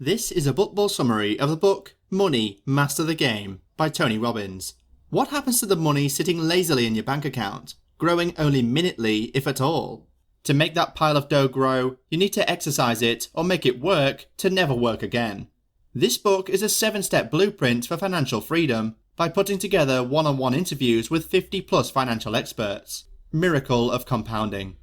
This is a book ball summary of the book Money, Master the Game by Tony Robbins. What happens to the money sitting lazily in your bank account, growing only minutely if at all? To make that pile of dough grow, you need to exercise it or make it work to never work again. This book is a 7-step blueprint for financial freedom by putting together one-on-one interviews with 50+ financial experts. Miracle of compounding.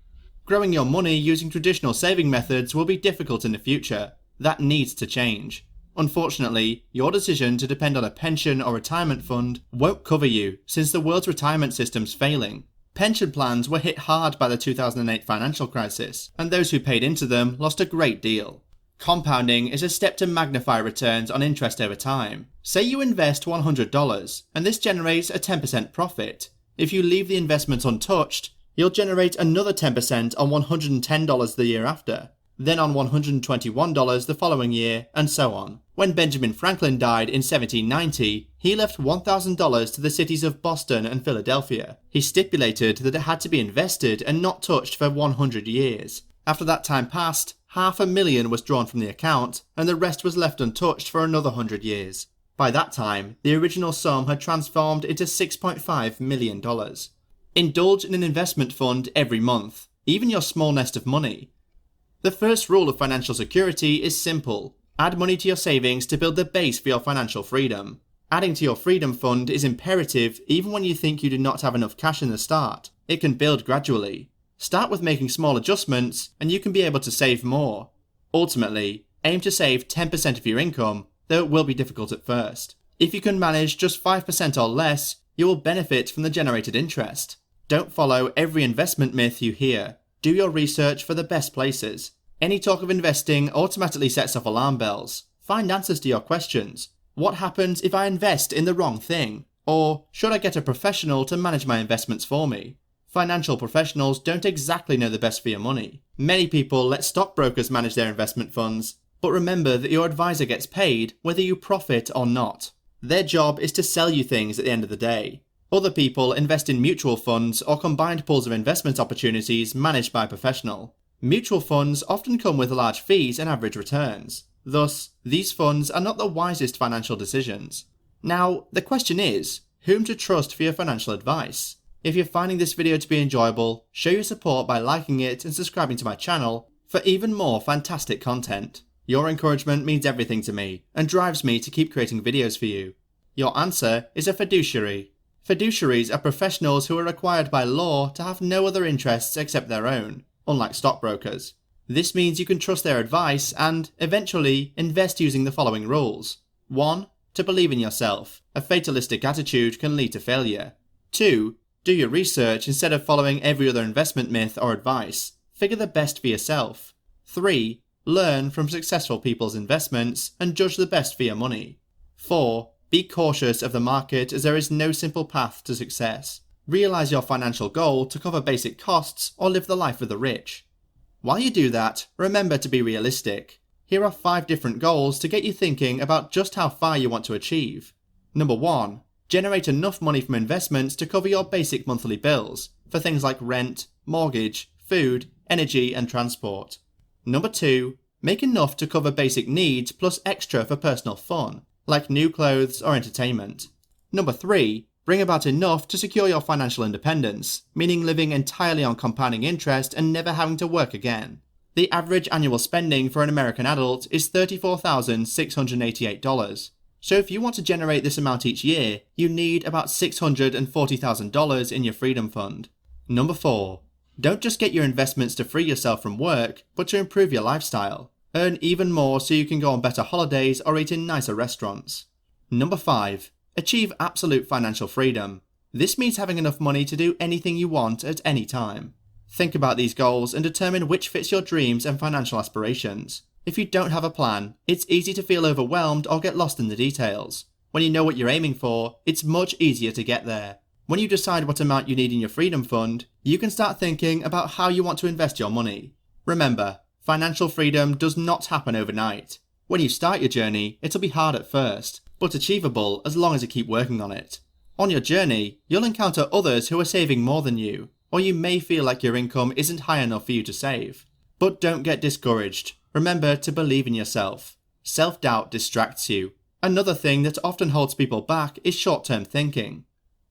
Growing your money using traditional saving methods will be difficult in the future. That needs to change. Unfortunately, your decision to depend on a pension or retirement fund won't cover you since the world's retirement system's failing. Pension plans were hit hard by the 2008 financial crisis, and those who paid into them lost a great deal. Compounding is a step to magnify returns on interest over time. Say you invest $100, and this generates a 10% profit. If you leave the investment untouched, you'll generate another 10% on $110 the year after, then on $121 the following year, and so on. When Benjamin Franklin died in 1790, he left $1,000 to the cities of Boston and Philadelphia. He stipulated that it had to be invested and not touched for 100 years. After that time passed, $500,000 was drawn from the account, and the rest was left untouched for another 100 years. By that time, the original sum had transformed into $6.5 million. Indulge in an investment fund every month, even your small nest of money. The first rule of financial security is simple. Add money to your savings to build the base for your financial freedom. Adding to your freedom fund is imperative even when you think you do not have enough cash in the start. It can build gradually. Start with making small adjustments and you can be able to save more. Ultimately, aim to save 10% of your income, though it will be difficult at first. If you can manage just 5% or less, you will benefit from the generated interest. Don't follow every investment myth you hear. Do your research for the best places. Any talk of investing automatically sets off alarm bells. Find answers to your questions. What happens if I invest in the wrong thing? Or should I get a professional to manage my investments for me? Financial professionals don't exactly know the best for your money. Many people let stockbrokers manage their investment funds, but remember that your advisor gets paid whether you profit or not. Their job is to sell you things at the end of the day. Other people invest in mutual funds or combined pools of investment opportunities managed by a professional. Mutual funds often come with large fees and average returns. Thus, these funds are not the wisest financial decisions. Now, the question is, whom to trust for your financial advice? If you're finding this video to be enjoyable, show your support by liking it and subscribing to my channel for even more fantastic content. Your encouragement means everything to me and drives me to keep creating videos for you. Your answer is a fiduciary. Fiduciaries are professionals who are required by law to have no other interests except their own, unlike stockbrokers. This means you can trust their advice and, eventually, invest using the following rules. 1. To believe in yourself. A fatalistic attitude can lead to failure. 2. Do your research instead of following every other investment myth or advice. Figure the best for yourself. 3. Learn from successful people's investments and judge the best for your money. 4. Be cautious of the market as there is no simple path to success. Realize your financial goal to cover basic costs or live the life of the rich. While you do that, remember to be realistic. Here are 5 different goals to get you thinking about just how far you want to achieve. Number 1. Generate enough money from investments to cover your basic monthly bills for things like rent, mortgage, food, energy and transport. Number 2. Make enough to cover basic needs plus extra for personal fun, like new clothes or entertainment. Number 3. Bring about enough to secure your financial independence, meaning living entirely on compounding interest and never having to work again. The average annual spending for an American adult is $34,688. So if you want to generate this amount each year, you need about $640,000 in your freedom fund. Number 4. Don't just get your investments to free yourself from work, but to improve your lifestyle. Earn even more so you can go on better holidays or eat in nicer restaurants. Number 5. Achieve absolute financial freedom. This means having enough money to do anything you want at any time. Think about these goals and determine which fits your dreams and financial aspirations. If you don't have a plan, it's easy to feel overwhelmed or get lost in the details. When you know what you're aiming for, it's much easier to get there. When you decide what amount you need in your freedom fund, you can start thinking about how you want to invest your money. Remember, financial freedom does not happen overnight. When you start your journey, it'll be hard at first, but achievable as long as you keep working on it. On your journey, you'll encounter others who are saving more than you, or you may feel like your income isn't high enough for you to save. But don't get discouraged. Remember to believe in yourself. Self-doubt distracts you. Another thing that often holds people back is short-term thinking.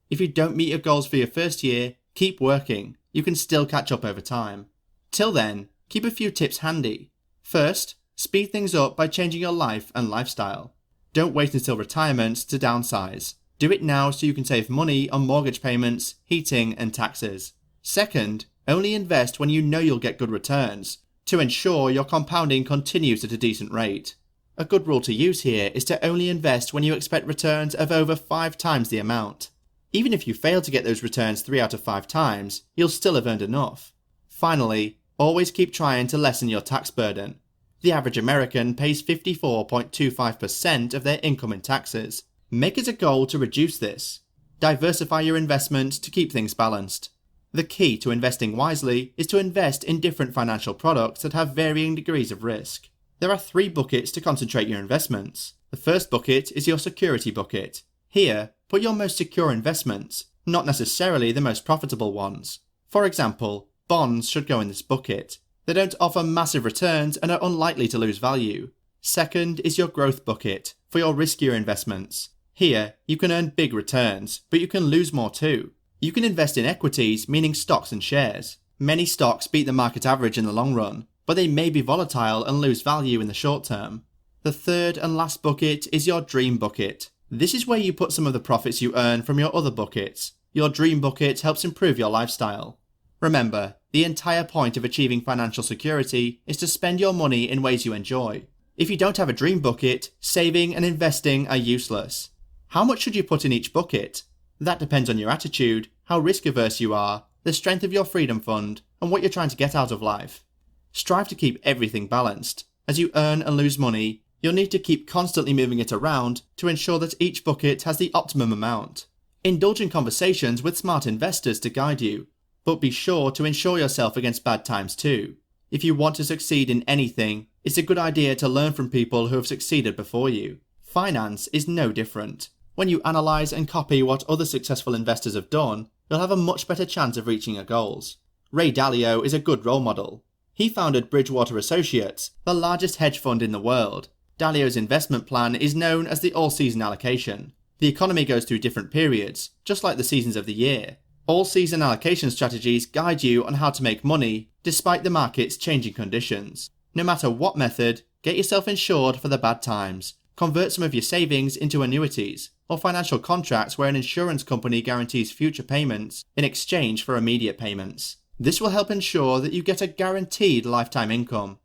If you don't meet your goals for your first year, keep working. You can still catch up over time. Till then, keep a few tips handy. First, speed things up by changing your life and lifestyle. Don't wait until retirement to downsize. Do it now so you can save money on mortgage payments, heating, and taxes. Second, only invest when you know you'll get good returns, to ensure your compounding continues at a decent rate. A good rule to use here is to only invest when you expect returns of over 5 times the amount. Even if you fail to get those returns 3 out of 5 times, you'll still have earned enough. Finally, always keep trying to lessen your tax burden. The average American pays 54.25% of their income in taxes. Make it a goal to reduce this. Diversify your investment to keep things balanced. The key to investing wisely is to invest in different financial products that have varying degrees of risk. There are 3 buckets to concentrate your investments. The first bucket is your security bucket. Here, put your most secure investments, not necessarily the most profitable ones. For example, bonds should go in this bucket. They don't offer massive returns and are unlikely to lose value. Second is your growth bucket, for your riskier investments. Here, you can earn big returns, but you can lose more too. You can invest in equities, meaning stocks and shares. Many stocks beat the market average in the long run, but they may be volatile and lose value in the short term. The third and last bucket is your dream bucket. This is where you put some of the profits you earn from your other buckets. Your dream bucket helps improve your lifestyle. Remember, the entire point of achieving financial security is to spend your money in ways you enjoy. If you don't have a dream bucket, saving and investing are useless. How much should you put in each bucket? That depends on your attitude, how risk-averse you are, the strength of your freedom fund, and what you're trying to get out of life. Strive to keep everything balanced. As you earn and lose money, you'll need to keep constantly moving it around to ensure that each bucket has the optimum amount. Indulge in conversations with smart investors to guide you, but be sure to insure yourself against bad times too. If you want to succeed in anything, it's a good idea to learn from people who have succeeded before you. Finance is no different. When you analyse and copy what other successful investors have done, you'll have a much better chance of reaching your goals. Ray Dalio is a good role model. He founded Bridgewater Associates, the largest hedge fund in the world. Dalio's investment plan is known as the all-season allocation. The economy goes through different periods, just like the seasons of the year. All-season allocation strategies guide you on how to make money, despite the market's changing conditions. No matter what method, get yourself insured for the bad times. Convert some of your savings into annuities, or financial contracts where an insurance company guarantees future payments in exchange for immediate payments. This will help ensure that you get a guaranteed lifetime income.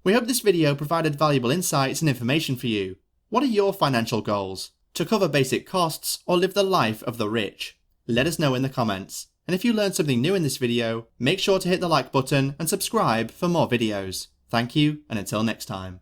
We hope this video provided valuable insights and information for you. What are your financial goals? To cover basic costs or live the life of the rich? Let us know in the comments. And if you learned something new in this video, make sure to hit the like button and subscribe for more videos. Thank you, and until next time.